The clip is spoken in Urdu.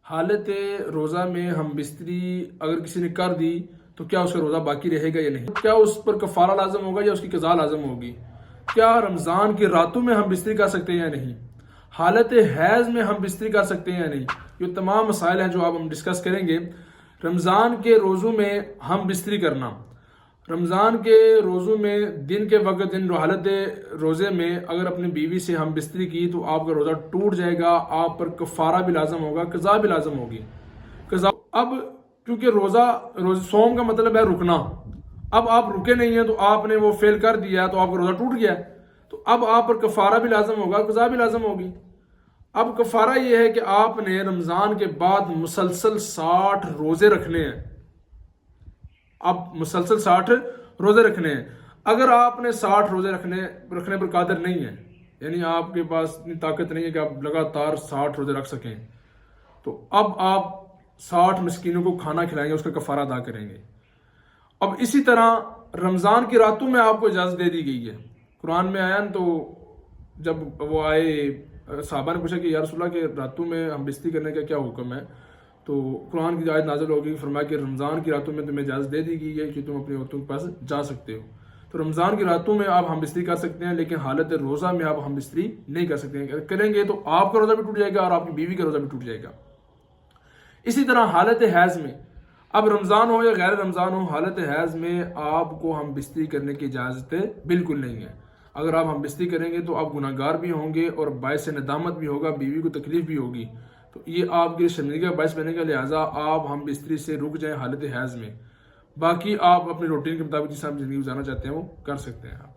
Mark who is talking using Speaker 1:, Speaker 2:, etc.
Speaker 1: حالت روزہ میں ہم بستری اگر کسی نے کر دی تو کیا اس کا روزہ باقی رہے گا یا نہیں؟ کیا اس پر کفارہ لازم ہوگا یا اس کی قضا لازم ہوگی؟ کیا رمضان کی راتوں میں ہم بستری کر سکتے ہیں یا نہیں؟ حالت حیض میں ہم بستری کر سکتے ہیں یا نہیں؟ یہ تمام مسائل ہیں جو اب ہم ڈسکس کریں گے۔ رمضان کے روزوں میں ہم بستری کرنا، رمضان کے روزوں میں دن کے وقت حالت روزے میں اگر اپنی بیوی سے ہم بستری کی تو آپ کا روزہ ٹوٹ جائے گا، آپ پر کفارہ بھی لازم ہوگا، قضا بھی لازم ہوگی۔ قضا اب کیونکہ روزہ صوم کا مطلب ہے رکنا، اب آپ رکے نہیں ہیں تو آپ نے وہ فیل کر دیا تو آپ کا روزہ ٹوٹ گیا، تو اب آپ پر کفارہ بھی لازم ہوگا، قضا بھی لازم ہوگی۔ اب کفارہ یہ ہے کہ آپ نے رمضان کے بعد مسلسل 60 روزے رکھنے ہیں، اب مسلسل 60 روزے رکھنے ہیں۔ اگر آپ نے 60 روزے رکھنے پر قادر نہیں ہے، یعنی آپ کے پاس اتنی طاقت نہیں ہے کہ آپ لگاتار 60 روزے رکھ سکیں، تو اب آپ 60 مسکینوں کو کھانا کھلائیں گے، اس کا کفارہ ادا کریں گے۔ اب اسی طرح رمضان کی راتوں میں آپ کو اجازت دے دی گئی ہے، قرآن میں آیا نا، تو جب وہ آئے صحابہ نے پوچھا کہ یا رسول اللہ کہ راتوں میں ہم بستری کرنے کا کیا حکم ہے، تو قرآن کی آیت نازل ہوگی، فرمایا کہ رمضان کی راتوں میں تمہیں اجازت دے دی گئی ہے کہ تم اپنی عورتوں کے پاس جا سکتے ہو۔ تو رمضان کی راتوں میں آپ ہم بستری کر سکتے ہیں، لیکن حالت روزہ میں آپ ہم بستری نہیں کر سکتے ہیں، کریں گے تو آپ کا روزہ بھی ٹوٹ جائے گا اور آپ کی بیوی کا روزہ بھی ٹوٹ جائے گا۔ اسی طرح حالت حیض میں، اب رمضان ہو یا غیر رمضان ہو، حالت حیض میں آپ کو ہم بستری کرنے کی اجازت بالکل نہیں ہے۔ اگر آپ ہم بستری کریں گے تو آپ گناہ گار بھی ہوں گے اور باعث ندامت بھی ہوگا، بیوی کو تکلیف بھی ہوگی، تو یہ آپ کے شرمندگی کا باعث بنے گا، لہٰذا آپ ہم بستری سے رک جائیں حالت حیض میں۔ باقی آپ اپنے روٹین کے مطابق جس آپ زندگی گزارنا چاہتے ہیں وہ کر سکتے ہیں آپ۔